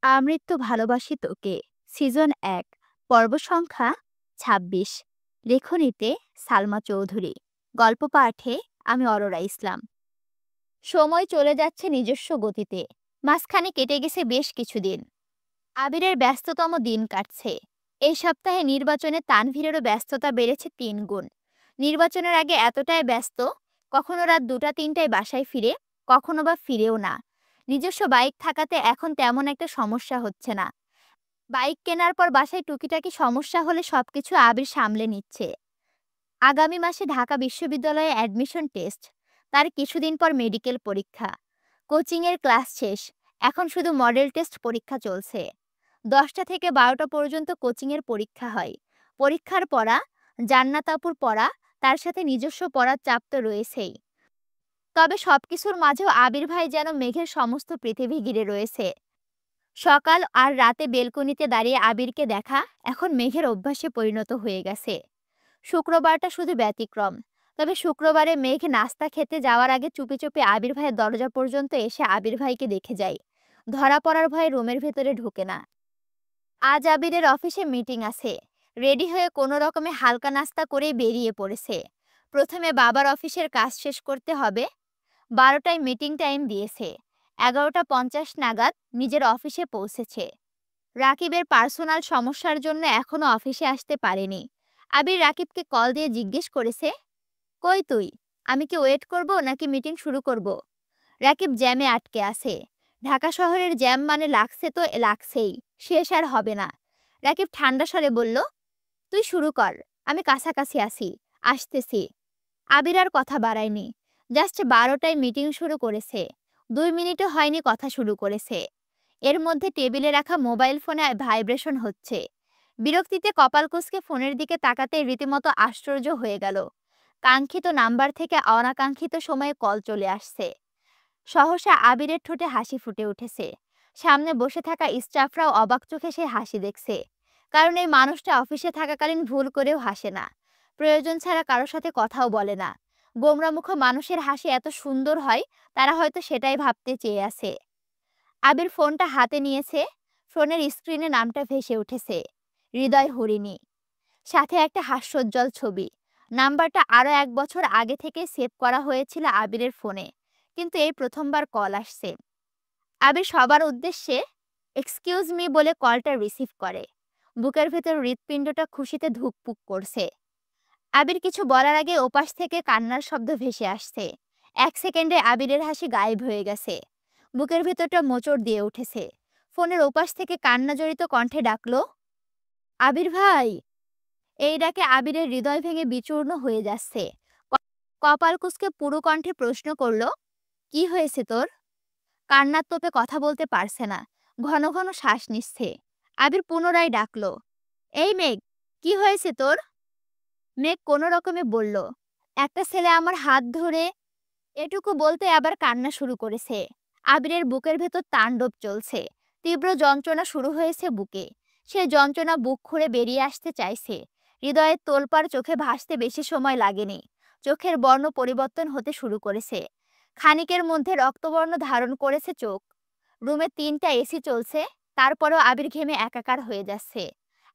আমৃত্যু ভালোবাসি তোকে সিজন ১ পর্ব সংখ্যা ২৬। লেখনীতে সালমা চৌধুরী। গল্প পাঠে আমি অরোরা ইসলাম। সময় চলে যাচ্ছে নিজস্ব গতিতে। মাঝখানে কেটে গেছে বেশ কিছুদিন। আবিরের ব্যস্ততম দিন কাটছে। এই সপ্তাহে নির্বাচনে তানভীরেরও ব্যস্ততা বেড়েছে ৩ গুণ। নির্বাচনের আগে এতটাই ব্যস্ত, কখনো রাত ২টা-৩টায় বাসায় ফিরে, কখনো বা ফিরেও না। নিজস্ব বাইক থাকাতে এখন তেমন একটা সমস্যা হচ্ছে না। বাইক কেনার পর বাসায় টুকিটাকি সমস্যা হলে সবকিছু আবির সামলে নিচ্ছে। আগামী মাসে ঢাকা বিশ্ববিদ্যালয়ে অ্যাডমিশন টেস্ট, তার কিছুদিন পর মেডিকেল পরীক্ষা। কোচিংয়ের ক্লাস শেষ, এখন শুধু মডেল টেস্ট পরীক্ষা চলছে। ১০টা থেকে ১২টা পর্যন্ত কোচিংয়ের পরীক্ষা হয়। পরীক্ষার পড়া, জান্নাত আপুর পড়া, তার সাথে নিজস্ব পড়ার চাপ তো রয়েছেই। তবে সবকিছুর মাঝেও আবির ভাই যেন মেঘের সমস্ত পৃথিবী ঘিরে রয়েছে। সকাল আর রাতে বেলকনিতে দাঁড়িয়ে আবিরকে দেখা এখন মেঘের অভ্যাসে পরিণত হয়ে গেছে। শুক্রবারটা শুধু ব্যতিক্রম। তবে শুক্রবারে মেঘ নাস্তা খেতে যাওয়ার আগে চুপি চুপি আবির ভাইয়ের দরজা পর্যন্ত এসে আবির ভাইকে দেখে যায়। ধরা পড়ার ভয়ে রুমের ভেতরে ঢোকে না। আজ আবিরের অফিসে মিটিং আছে। রেডি হয়ে কোনো রকমে হালকা নাস্তা করেই বেরিয়ে পড়েছে। প্রথমে বাবার অফিসের কাজ শেষ করতে হবে। ১২টায় মিটিং টাইম দিয়েছে। ১১টা ৫০ নাগাদ নিজের অফিসে পৌঁছেছে। রাকিবের পার্সোনাল সমস্যার জন্য এখনো অফিসে আসতে পারেনি। আবির রাকিবকে কল দিয়ে জিজ্ঞেস করেছে, কই তুই? আমি কি ওয়েট করব নাকি মিটিং শুরু করব? রাকিব জ্যামে আটকে আছে। ঢাকা শহরের জ্যাম মানে লাগছে তো লাগছেই, শেষ আর হবে না। রাকিব ঠান্ডা স্বরে বলল, তুই শুরু কর, আমি কাছাকাছি আছি, আসতেছি। আবির আর কথা বাড়ায়নি। জাস্ট ১২টায় মিটিং শুরু করেছে। ২ মিনিটও হয়নি কথা শুরু করেছে। এর মধ্যে টেবিলে রাখা মোবাইল ফোনে ভাইব্রেশন হচ্ছে। বিরক্তিতে কপাল কুঁচকে ফোনের দিকে তাকাতে রীতিমতো আশ্চর্য হয়ে গেল। কাঙ্ক্ষিত নাম্বার থেকে অনাকাঙ্ক্ষিত সময়ে কল চলে আসছে। সহসা আবিরের ঠোঁটে হাসি ফুটে উঠেছে। সামনে বসে থাকা স্টাফরাও অবাক চোখে সে হাসি দেখছে। কারণ এই মানুষটা অফিসে থাকাকালীন ভুল করেও হাসে না। প্রয়োজন ছাড়া কারোর সাথে কথাও বলে না। গোমরামুখ মানুষের হাসি এত সুন্দর হয়, তারা হয়তো সেটাই ভাবতে চেয়ে আছে। আবির ফোনটা হাতে নিয়েছে। ফোনের স্ক্রিনে নামটা ভেসে উঠেছে, হৃদয় হরিণী। সাথে একটা হাস্যোজ্জ্বল ছবি। নাম্বারটা আরো ১ বছর আগে থেকে সেভ করা হয়েছিল আবিরের ফোনে, কিন্তু এই প্রথমবার কল আসছে। আবির সবার উদ্দেশ্যে এক্সকিউজ মি বলে কলটা রিসিভ করে। বুকের ভেতর হৃৎপিণ্ডটা খুশিতে ধুকপুক করছে। আবির কিছু বলার আগে ওপাশ থেকে কান্নার শব্দ ভেসে আসছে। ১ সেকেন্ডে আবিরের হাসি গায়েব হয়ে গেছে। বুকের ভেতরটা মোচড় দিয়ে উঠেছে। ফোনের ওপাশ থেকে কান্না জড়িত কণ্ঠে ডাকলো, আবির ভাই। এই ডাকে আবিরের হৃদয় ভেঙে বিচূর্ণ হয়ে যাচ্ছে। কপাল কুঁচকে পুরো কণ্ঠে প্রশ্ন করলো, কি হয়েছে তোর? কান্নার তোপে কথা বলতে পারছে না। ঘন ঘন শ্বাস নিচ্ছে। আবির পুনরায় ডাকলো, এই মেঘ, কি হয়েছে তোর? মেঘ কোনো রকমে বলল, একটা ছেলে আমার হাত ধরে। এটুকু বলতে আবার কান্না শুরু করেছে। আবিরের বুকের ভেতর তাণ্ডব চলছে। তীব্র যন্ত্রণা শুরু হয়েছে বুকে। সে যন্ত্রণা বুক খুঁড়ে বেরিয়ে আসতে চাইছে। হৃদয়ের তোলপাড় চোখে ভাসতে বেশি সময় লাগেনি। চোখের বর্ণ পরিবর্তন হতে শুরু করেছে। খানিকের মধ্যে রক্তবর্ণ ধারণ করেছে চোখ। রুমে ৩টা এসি চলছে, তারপরেও আবির ঘেমে একাকার হয়ে যাচ্ছে।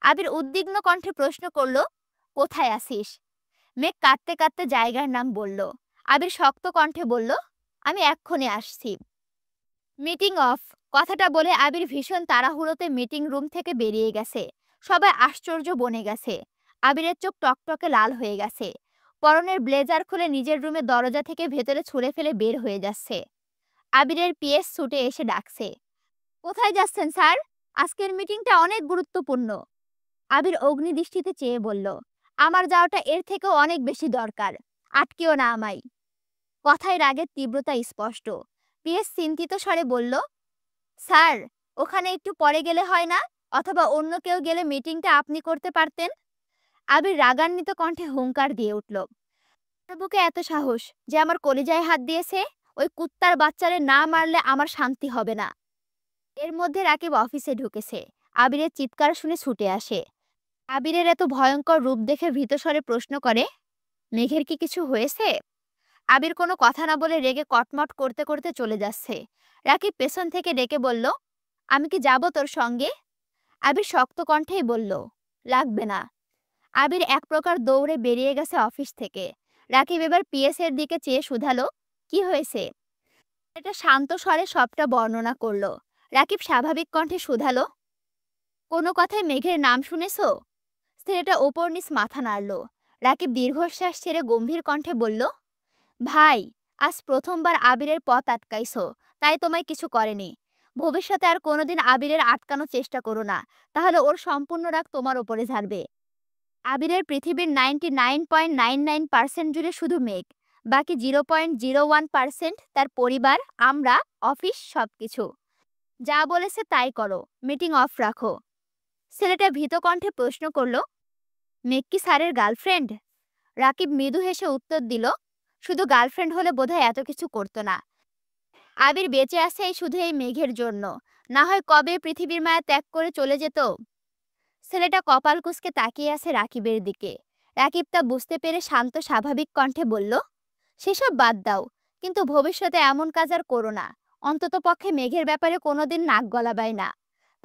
আবির উদ্বিগ্ন কণ্ঠে প্রশ্ন করলো, কোথায় আছিস? মেঘ কাঁদতে কাঁদতে জায়গার নাম বলল। আবির শক্ত কণ্ঠে বলল, আমি এক্ষুনি আসছি। Meeting of. কথাটা বলে আবির ভীষণ তাড়াহুড়োতে মিটিং রুম থেকে বেরিয়ে গেছে। সবাই আশ্চর্য বনে গেছে। আবিরের চোখ টকটকে লাল হয়ে গেছে। পরনের ব্লেজার খুলে নিজের রুমের দরজা থেকে ভেতরে ছুঁড়ে ফেলে বের হয়ে যাচ্ছে। আবিরের পিএস ছুটে এসে ডাকছে, কোথায় যাচ্ছেন স্যার? আজকের মিটিংটা অনেক গুরুত্বপূর্ণ। আবির অগ্নিদৃষ্টিতে চেয়ে বলল, আমার যাওয়াটা এর থেকেও অনেক বেশি দরকার। আটকেও না আমায়। কথায় রাগের তীব্রতা স্পষ্ট। পিএস চিন্তিত স্বরে বলল, স্যার, ওখানে একটু পরে গেলে হয় না? অথবা অন্য কেউ গেলে মিটিংটা আপনি করতে পারতেন। আবির রাগান্বিত কণ্ঠে হুঙ্কার দিয়ে উঠল, আপনার বুকে এত সাহস যে আমার কলিজায় হাত দিয়েছে? ওই কুত্তার বাচ্চারে না মারলে আমার শান্তি হবে না। এর মধ্যে রাকিব অফিসে ঢুকেছে। আবিরের চিৎকার শুনে ছুটে আসে। আবিরের এত ভয়ঙ্কর রূপ দেখে ভীত স্বরে প্রশ্ন করে, মেঘের কি কিছু হয়েছে? আবির কোনো কথা না বলে রেগে কটমট করতে করতে চলে যাচ্ছে। রাকিব পেছন থেকে ডেকে বলল, আমি কি যাব তোর সঙ্গে? আবির শক্ত কণ্ঠেই বলল, লাগবে না। আবির এক প্রকার দৌড়ে বেরিয়ে গেছে অফিস থেকে। রাকিব এবার পিএস এর দিকে চেয়ে শুধালো, কি হয়েছে? এটা শান্ত স্বরে সবটা বর্ণনা করলো। রাকিব স্বাভাবিক কণ্ঠে শুধালো, কোনো কথায় মেঘের নাম শুনেছো? ছেলেটা ওপর নিচ মাথা নাড়ল। রাকিব দীর্ঘশ্বাস ছেড়ে গম্ভীর কণ্ঠে বলল, ভাই, আজ প্রথমবার আবিরের পথ আটকাইছো, তাই তোমায় কিছু করেনি। ভবিষ্যতে আর কোনোদিন আবিরের আটকানোর চেষ্টা করো না, তাহলে ওর সম্পূর্ণ রাগ তোমার ওপরে ঝাড়বে। আবিরের পৃথিবীর 99.99% জুড়ে শুধু মেঘ, বাকি 0.01% তার পরিবার, আমরা, অফিস, সবকিছু। যা বলেছে তাই করো, মিটিং অফ রাখো। ছেলেটা ভীত কণ্ঠে প্রশ্ন করলো, মেঘ কি স্যারের গার্লফ্রেন্ড? রাকিব মৃদু হেসে উত্তর দিল, শুধু গার্লফ্রেন্ড হলে বোধহয় এত কিছু করতো না। আবির বেঁচে আছে এই শুধু এই মেঘের জন্য, না হয় কবে পৃথিবীর মায়া ত্যাগ করে চলে যেত। ছেলেটা কপাল কুঁচকে তাকিয়ে আছে রাকিবের দিকে। রাকিব তা বুঝতে পেরে শান্ত স্বাভাবিক কণ্ঠে বলল, সেসব বাদ দাও, কিন্তু ভবিষ্যতে এমন কাজ আর করো না। অন্তত পক্ষে মেঘের ব্যাপারে কোনোদিন নাক গলাবাই না।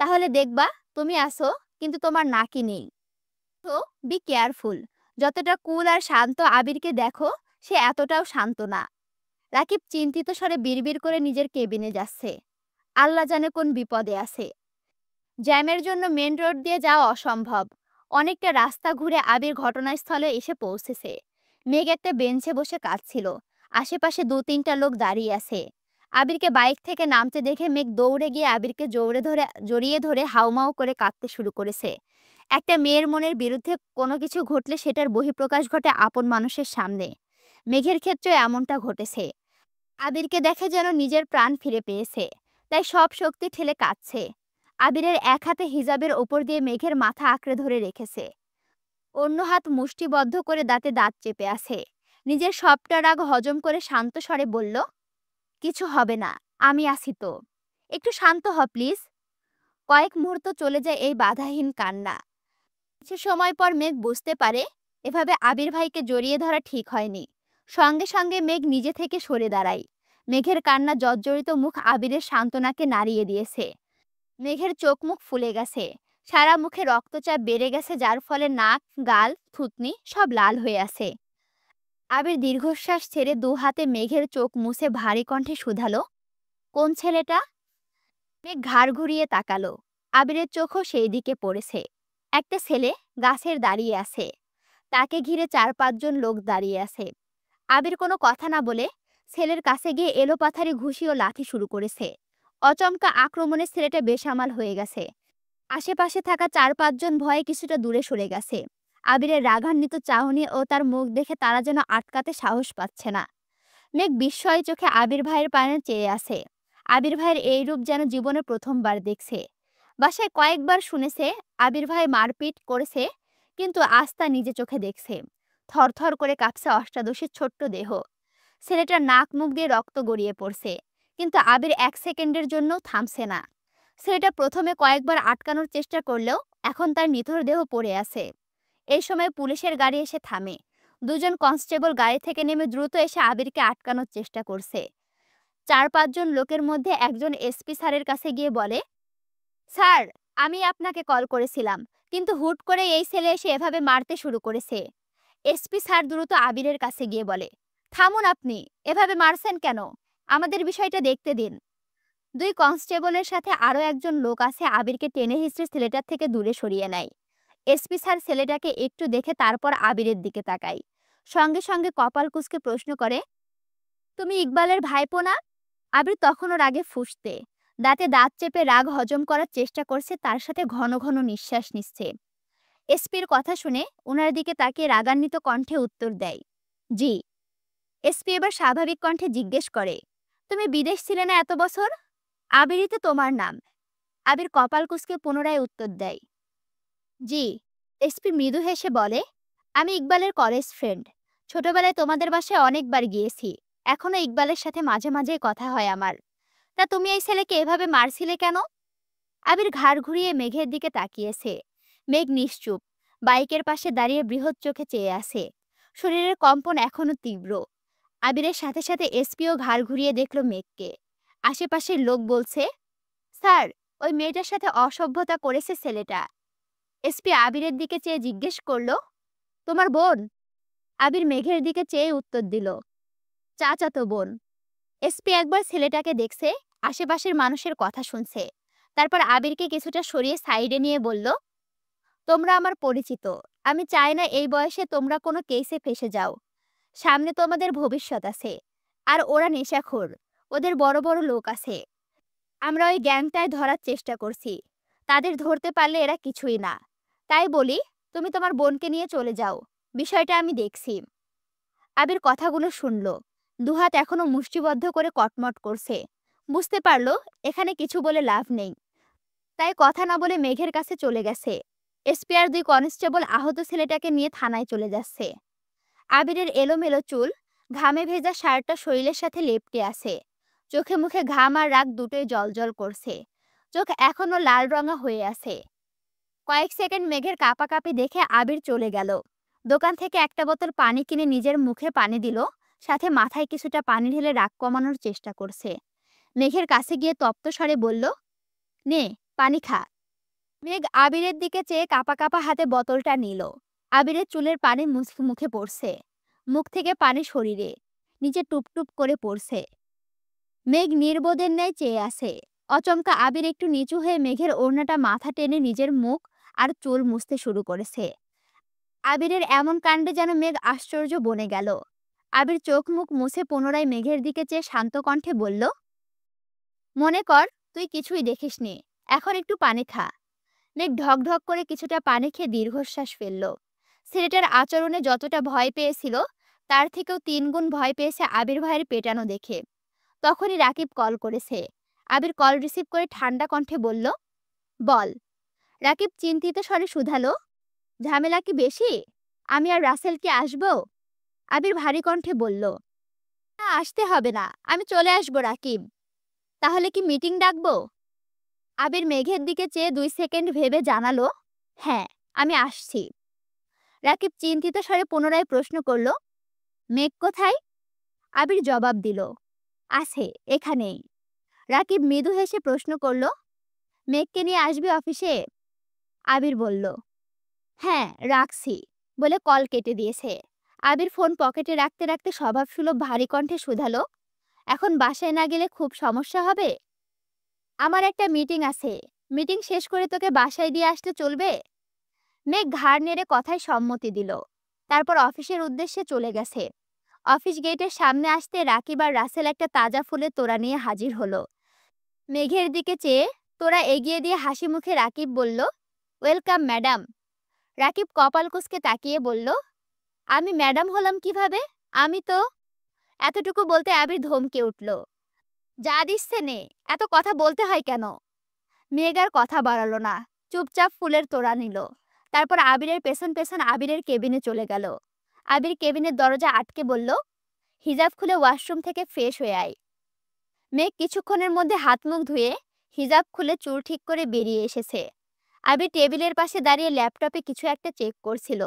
তাহলে দেখবা তুমি আসো, কিন্তু তোমার নাকই নেই। তো বি কেয়ারফুল। যতটা কুল আর শান্ত আবিরকে দেখো, সে এতটাও শান্ত না। রাকিব চিন্তিত স্বরে বিড়বিড় করে নিজের কেবিনে যাচ্ছে। আল্লাহ জানে কোন বিপদে আছে। জ্যামের জন্য মেন রোড দিয়ে যাওয়া অসম্ভব। অনেকটা রাস্তা ঘুরে আবির ঘটনাস্থলে এসে পৌঁছেছে। মেঘ একটা বেঞ্চে বসে কাঁদছিল। আশেপাশে 2-3টা লোক দাঁড়িয়ে আছে। আবিরকে বাইক থেকে নামতে দেখে মেঘ দৌড়ে গিয়ে আবিরকে জড়িয়ে ধরে হাউমাউ করে কাঁদতে শুরু করেছে। একটা মেয়ের মনের বিরুদ্ধে কোনো কিছু ঘটলে সেটার বহিঃপ্রকাশ ঘটে আপন মানুষের সামনে। মেঘের ক্ষেত্রে এমনটা ঘটেছে। আবিরকে দেখে যেন নিজের প্রাণ ফিরে পেয়েছে, তাই সব শক্তি ঠেলে কাঁদছে। আবিরের এক হাতে হিজাবের ওপর দিয়ে মেঘের মাথা আঁকড়ে ধরে রেখেছে, অন্য হাত মুষ্টিবদ্ধ করে দাঁতে দাঁত চেপে আছে। নিজের সবটা রাগ হজম করে শান্ত স্বরে বলল, কিছু হবে না, আমি আছি তো। একটু শান্ত হ প্লিজ। কয়েক মুহূর্ত চলে যায় এই বাধাহীন কান্না। কিছু সময় পর মেঘ বুঝতে পারে এভাবে আবির ভাইকে জড়িয়ে ধরা ঠিক হয়নি। সঙ্গে সঙ্গে মেঘ নিজে থেকে সরে দাঁড়ায়। মেঘের কান্না জর্জরিত মুখ আবিরের সান্ত্বনাকে নাড়িয়ে দিয়েছে। মেঘের চোখ মুখ ফুলে গেছে, সারা মুখে রক্তচাপ বেড়ে গেছে, যার ফলে নাক, গাল, থুতনি সব লাল হয়ে আছে। আবির দীর্ঘশ্বাস ছেড়ে 2 হাতে মেঘের চোখ মুছে ভারী কণ্ঠে শুধালো, কোন ছেলেটা? মেঘ ঘাড় ঘুরিয়ে তাকালো। আবিরের চোখও সেই দিকে পড়েছে। একটা ছেলে গাছের দাঁড়িয়ে আছে, তাকে ঘিরে 4-5 জন লোক দাঁড়িয়ে আছে। আবির কোনো কথা না বলে ছেলের কাছে গিয়ে এলোপাথারি ঘুষি ও লাথি শুরু করেছে। অচমকা আক্রমণে ছেলেটা বেসামাল হয়ে গেছে। আশেপাশে থাকা 4-5 জন ভয়ে কিছুটা দূরে সরে গেছে। আবিরের রাগান্বিত চাহনি ও তার মুখ দেখে তারা যেন আটকাতে সাহস পাচ্ছে না। মেঘ বিস্ময় চোখে আবির ভাইয়ের পানে চেয়ে আছে। আবির ভাইয়ের এই রূপ যেন জীবনে প্রথমবার দেখছে। বাসায় কয়েকবার শুনেছে আবির ভাই মারপিট করেছে, কিন্তু আজ তা নিজে চোখে দেখছে। থরথর করে কাঁপছে অষ্টাদশীর ছোট্ট দেহ। ছেলেটার নাক মুখ দিয়ে রক্ত গড়িয়ে পড়ছে, কিন্তু আবির 1 সেকেন্ডের জন্য থামছে না। ছেলেটা প্রথমে কয়েকবার আটকানোর চেষ্টা করলেও এখন তার নিথর দেহ পড়ে আছে। এই সময় পুলিশের গাড়ি এসে থামে। 2 জন কনস্টেবল গাড়ি থেকে নেমে দ্রুত এসে আবিরকে আটকানোর চেষ্টা করছে। 4-5 জন লোকের মধ্যে একজন এসপি স্যারের কাছে গিয়ে বলে, স্যার, আমি আপনাকে কল করেছিলাম, কিন্তু হুট করে এই ছেলে এসে এভাবে মারতে শুরু করেছে। এসপি স্যার দ্রুত আবিরের কাছে গিয়ে বলে, থামুন আপনি, এভাবে মারছেন কেন? আমাদের বিষয়টা দেখতে দিন। 2 কনস্টেবলের সাথে আরও একজন লোক আছে আবিরকে টেনে হিঁচড়ে ছেলেটার থেকে দূরে সরিয়ে নেয়। এসপি স্যার ছেলেটাকে একটু দেখে তারপর আবিরের দিকে তাকায়। সঙ্গে সঙ্গে কপাল কুঁচকে প্রশ্ন করে, তুমি ইকবালের ভাইপো না? আবির তখনও রাগে ফুঁসতে, দাঁতে দাঁত চেপে রাগ হজম করার চেষ্টা করছে, তার সাথে ঘন ঘন নিঃশ্বাস নিচ্ছে। এসপির কথা শুনে ওনার দিকে তাকিয়ে রাগান্বিত কণ্ঠে উত্তর দেয়, জি। এসপি এবার স্বাভাবিক কণ্ঠে জিজ্ঞেস করে, তুমি বিদেশ ছিলে না এত বছর? আবিরই তো তোমার নাম। আবির কপাল কুঁচকে পুনরায় উত্তর দেয়, জি। এসপি মৃদু হেসে বলে, আমি ইকবালের কলেজ ফ্রেন্ড। ছোটবেলায় তোমাদের বাসায় অনেকবার গিয়েছি। এখনো ইকবালের সাথে মাঝে মাঝেই কথা হয় আমার। তা তুমি এই ছেলেকে এভাবে মারছিলে কেন? আবির ঘাড় ঘুরিয়ে মেঘের দিকে তাকিয়েছে। মেঘ নিশ্চুপ, বাইকের পাশে দাঁড়িয়ে বৃহৎ চোখে চেয়ে আছে। শরীরের কম্পন এখনো তীব্র। আবিরের সাথে সাথে এসপিও ঘাড় ঘুরিয়ে দেখল মেঘকে। আশেপাশের লোক বলছে, স্যার, ওই মেয়েটার সাথে অসভ্যতা করেছে ছেলেটা। এসপি আবিরের দিকে চেয়ে জিজ্ঞেস করলো, তোমার বোন? আবির মেঘের দিকে চেয়ে উত্তর দিল, চাচাতো বোন। এসপি একবার ছেলেটাকে দেখছে, আশেপাশের মানুষের কথা শুনছে, তারপর আবিরকে কিছুটা সরিয়ে সাইডে নিয়ে বলল, তোমরা আমার পরিচিত। আমি চাই না এই বয়সে তোমরা কোনো কেসে ফেসে যাও। সামনে তোমাদের ভবিষ্যৎ আছে। আর ওরা নেশাখোর, ওদের বড় বড় লোক আছে। আমরা ওই গ্যাংটায় ধরার চেষ্টা করছি, তাদের ধরতে পারলে এরা কিছুই না। তাই বলি, তুমি তোমার বোনকে নিয়ে চলে যাও, বিষয়টা আমি দেখছি। আবির কথাগুলো শুনল, দুহাত এখনো মুষ্টিবদ্ধ করে কটমট করছে। বুঝতে পারলো এখানে কিছু বলে লাভ নেই, তাই কথা না বলে মেঘের কাছে চলে গেছে। এসপি আর 2 কনস্টেবল আহত ছেলেটাকে নিয়ে থানায় চলে যাচ্ছে। আবিরের এলোমেলো চুল, ঘামে ভেজা শার্টটা শরীরের সাথে লেপ্টে আছে। চোখে মুখে ঘাম আর রাগ দুটোই জ্বলজ্বল করছে। চোখ এখনো লাল রঙা হয়ে আছে। কয়েক সেকেন্ড মেঘের কাঁপাকাঁপি দেখে আবির চলে গেল। দোকান থেকে একটা বোতল পানি কিনে নিজের মুখে পানি দিল, সাথে মাথায় কিছুটা পানি ঢেলে রাগ কমানোর চেষ্টা করছে। মেঘের কাছে গিয়ে তপ্ত স্বরে বলল, নে পানি খা। মেঘ আবিরের দিকে চেয়ে কাঁপা কাঁপা হাতে বোতলটা নিল। আবিরের চুলের পানি মুখে পড়ছে, মুখ থেকে পানি শরীরে নিচে টুপটুপ করে পড়ছে। মেঘ নির্বোধের ন্যায় চেয়ে আছে। অচমকা আবির একটু নিচু হয়ে মেঘের ওড়নাটা মাথা টেনে নিজের মুখ আর চুল মুছতে শুরু করেছে। আবিরের এমন কাণ্ডে যেন মেঘ আশ্চর্য বনে গেল। আবির চোখ মুখ মুছে পুনরায় মেঘের দিকে চেয়ে শান্ত কণ্ঠে বলল, মনে কর তুই কিছুই দেখিসনি, এখন একটু পানি খা। মেঘ ঢক ঢক করে কিছুটা পানি খেয়ে দীর্ঘশ্বাস ফেলল। ছেলেটার আচরণে যতটা ভয় পেয়েছিল, তার থেকেও 3 গুণ ভয় পেয়েছে আবির ভাইয়ের পেটানো দেখে। তখনই রাকিব কল করেছে। আবির কল রিসিভ করে ঠান্ডা কণ্ঠে বলল, বল। রাকিব চিন্তিত স্বরে শুধালো, ঝামেলা কি বেশি? আমি আর রাসেল কি আসবো? আবির ভারী কণ্ঠে বলল, না আসতে হবে না, আমি চলে আসবো রাকিব। তাহলে কি মিটিং ডাকবো? আবির মেঘের দিকে চেয়ে 2 সেকেন্ড ভেবে জানালো, হ্যাঁ আমি আসছি। রাকিব চিন্তিত স্বরে পুনরায় প্রশ্ন করল, মেঘ কোথায়? আবির জবাব দিল, আছে এখানেই। রাকিব মৃদু হেসে প্রশ্ন করল, মেঘকে নিয়ে আসবি অফিসে? আবির বলল, হ্যাঁ রাখছি, বলে কল কেটে দিয়েছে। আবির ফোন পকেটে রাখতে রাখতে স্বভাবসুলভ ভারী কণ্ঠে শুধালো, এখন বাসায় না গেলে খুব সমস্যা হবে? আমার একটা মিটিং আছে, মিটিং শেষ করে তোকে বাসায় দিয়ে আসতে চলবে? মেঘ ঘাড় নেড়ে কথায় সম্মতি দিল। তারপর অফিসের উদ্দেশ্যে চলে গেছে। অফিস গেটের সামনে আসতে রাকিব আর রাসেল একটা তাজা ফুলের তোড়া নিয়ে হাজির হলো। মেঘের দিকে চেয়ে তোড়া এগিয়ে দিয়ে হাসি মুখে রাকিব বলল, ওয়েলকাম ম্যাডাম। রাকিব কপাল কুঁচকে তাকিয়ে বলল, আমি ম্যাডাম হলাম কিভাবে? আমি তো। এতটুকু বলতে আবির ধমকে উঠল, যা দিচ্ছে নে, এত কথা বলতে হয় কেন? মেঘ আর কথা বাড়ালো না, চুপচাপ ফুলের তোড়া নিল। তারপর আবিরের পেছন পেছন আবিরের কেবিনে চলে গেল। আবির কেবিনের দরজা আটকে বলল, হিজাব খুলে ওয়াশরুম থেকে ফ্রেশ হয়ে আয়। মেঘ কিছুক্ষণের মধ্যে হাত মুখ ধুয়ে হিজাব খুলে চুল ঠিক করে বেরিয়ে এসেছে। আবির টেবিলের পাশে দাঁড়িয়ে ল্যাপটপে কিছু একটা চেক করছিল।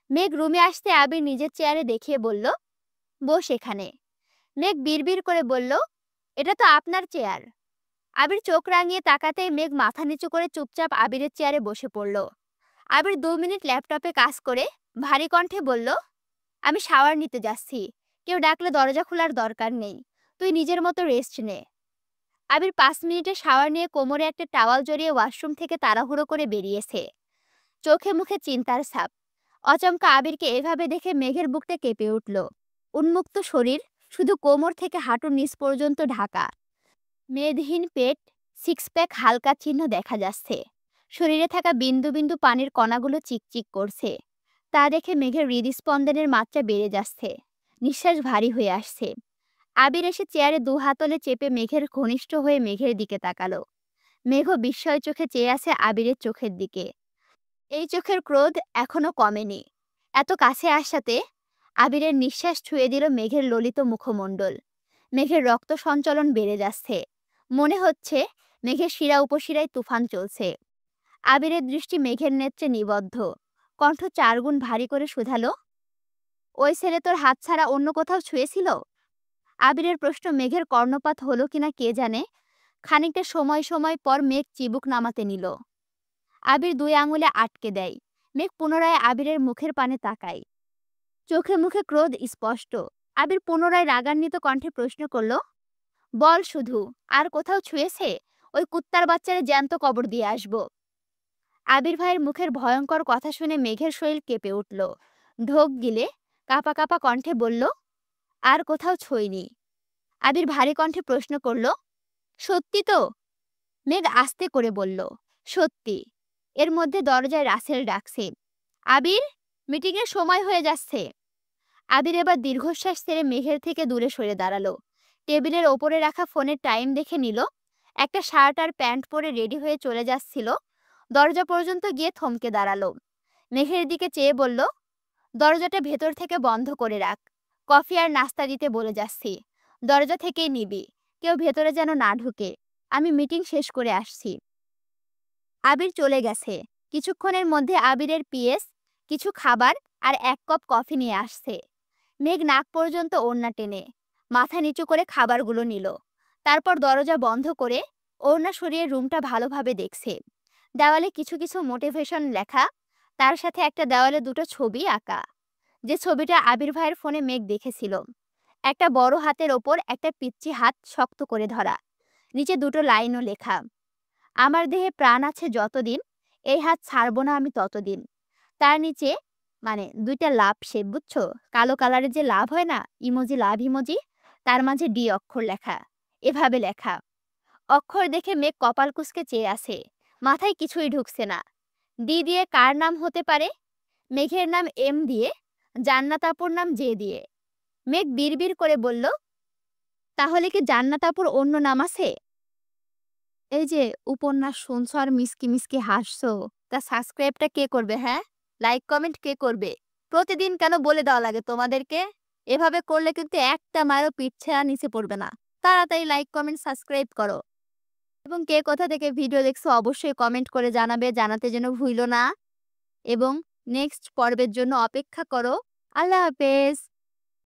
মেঘ রুমে আসতে আবির নিজের চেয়ারে দেখিয়ে বলল, বস এখানে। মেঘ বিড়বিড় করে বলল, এটা তো আপনার চেয়ার। আবির চোখ রাঙিয়ে তাকাতেই মেঘ মাথা নিচু করে চুপচাপ আবিরের চেয়ারে বসে পড়ল। আবির 2 মিনিট ল্যাপটপে কাজ করে ভারী কণ্ঠে বলল, আমি শাওয়ার নিতে যাচ্ছি, কেউ ডাকলে দরজা খোলার দরকার নেই, তুই নিজের মতো রেস্ট নে। আবির 5 মিনিটে শাওয়ার নিয়ে কোমরে একটা টাওয়াল জড়িয়ে ওয়াশরুম থেকে তাড়াহুড়ো করে বেরিয়েছে। চোখে মুখে চিন্তার ছাপ। অচমকা আবিরকে এভাবে দেখে মেঘের বুকটা কেঁপে উঠল। উন্মুক্ত শরীর, শুধু কোমর থেকে হাঁটুর নিচ পর্যন্ত ঢাকা। মেদহীন পেট, 6 প্যাক হালকা চিহ্ন দেখা যাচ্ছে। শরীরে থাকা বিন্দু বিন্দু পানির কণাগুলো চিকচিক করছে। তা দেখে মেঘের হৃদস্পন্দনের মাত্রা বেড়ে যাচ্ছে, নিঃশ্বাস ভারী হয়ে আসছে। আবির এসে চেয়ারে 2 হাতলে চেপে মেঘের ঘনিষ্ঠ হয়ে মেঘের দিকে তাকালো। মেঘও বিস্ময় চোখে চেয়ে আছে আবিরের চোখের দিকে। এই চোখের ক্রোধ এখনো কমেনি। এত কাছে আসাতে আবিরের নিঃশ্বাস ছুঁয়ে দিল মেঘের ললিত মুখমণ্ডল। মেঘের রক্ত সঞ্চালন বেড়ে যাচ্ছে। মনে হচ্ছে মেঘের শিরা উপশিরায় তুফান চলছে। আবিরের দৃষ্টি মেঘের নেত্রে নিবদ্ধ। কণ্ঠ 4 গুণ ভারী করে শুধালো, ওই ছেলে তোর হাত ছাড়া অন্য কোথাও ছুঁয়েছিল? আবিরের প্রশ্ন মেঘের কর্ণপাত হলো কিনা কে জানে, খানিকটা সময় পর মেঘ চিবুক নামাতে নিল। আবির 2 আঙুলে আটকে দেয়। মেঘ পুনরায় আবিরের মুখের পানে তাকায়। চোখে মুখে ক্রোধ স্পষ্ট। আবির পুনরায় রাগান্বিত কণ্ঠে প্রশ্ন করল, বল শুধু, আর কোথাও ছুঁয়েছে? ওই কুত্তার বাচ্চারে জ্যান্ত কবর দিয়ে আসবো। আবির ভাইয়ের মুখের ভয়ঙ্কর কথা শুনে মেঘের শরীর কেঁপে উঠল। ঢোক গিলে কাঁপা কাঁপা কণ্ঠে বলল, আর কোথাও ছুঁইনি। আবির ভারী কণ্ঠে প্রশ্ন করল, সত্যি তো? মেঘ আস্তে করে বলল, সত্যি। এর মধ্যে দরজায় রাসেল ডাকছে, আবির, মিটিংয়ের সময় হয়ে যাচ্ছে। আবির এবার দীর্ঘশ্বাস ছেড়ে মেঘের থেকে দূরে সরে দাঁড়ালো। টেবিলের ওপরে রাখা ফোনের টাইম দেখে নিল। একটা শার্ট আর প্যান্ট পরে রেডি হয়ে চলে যাচ্ছিল। দরজা পর্যন্ত গিয়ে থমকে দাঁড়ালো। মেঘের দিকে চেয়ে বলল, দরজাটা ভেতর থেকে বন্ধ করে রাখ। কফি আর নাস্তা দিতে বলে যাচ্ছি। দরজা থেকেই নিবি, কেউ ভেতরে যেন না ঢুকে। আমি মিটিং শেষ করে আসছি। আবির চলে গেছে। কিছুক্ষণের মধ্যে আবিরের পিএস কিছু খাবার আর 1 কাপ কফি নিয়ে আসছে। মেঘ নাক পর্যন্ত ওড়না টেনে মাথা নিচু করে খাবারগুলো নিল। তারপর দরজা বন্ধ করে ওড়না সরিয়ে রুমটা ভালোভাবে দেখছে। দেওয়ালে কিছু কিছু মোটিভেশন লেখা, তার সাথে একটা দেওয়ালে 2টো ছবি আঁকা। যে ছবিটা আবির ভাইয়ের ফোনে মেঘ দেখেছিল। একটা বড় হাতের ওপর একটা পিচ্চি হাত শক্ত করে ধরা, নিচে 2টো লাইনও লেখা, আমার দেহে প্রাণ আছে যতদিন, এই হাত ছাড়বো না আমি ততদিন। তার নিচে মানে 2টা লাভ শেপ, বুঝছো? কালো কালারের যে লাভ হয় না, ইমোজি, লাভ ইমোজি, তার মাঝে ডি অক্ষর লেখা। এভাবে লেখা। অক্ষর দেখে মেঘ কপাল কুঁচকে চেয়ে আছে। মাথায় কিছুই ঢুকছে না। ডি দিয়ে কার নাম হতে পারে? মেঘের নাম এম দিয়ে, জান্নাত আপুর নাম জে দিয়ে। মেঘ বিড়বিড় করে বলল, তাহলে কি জান্নাত আপুর অন্য নাম আছে? এই যে উপন্যাস শুনছো আর মিসকি মিসকি হাসছো, তা সাবস্ক্রাইবটা কে করবে? হ্যাঁ, লাইক কমেন্ট কে করবে? প্রতিদিন কেন বলে দেওয়া লাগে তোমাদেরকে? এভাবে করলে কিন্তু একটা মারও পিঠ ছেঁড়া নিচে পড়বে না। তাড়াতাড়ি লাইক কমেন্ট সাবস্ক্রাইব করো। এবং কে কোথা থেকে ভিডিও দেখছো অবশ্যই কমেন্ট করে জানাবে, জানাতে যেন ভুলো না। এবং নেক্সট পর্বের জন্য অপেক্ষা করো। আল্লাহ হাফেজ।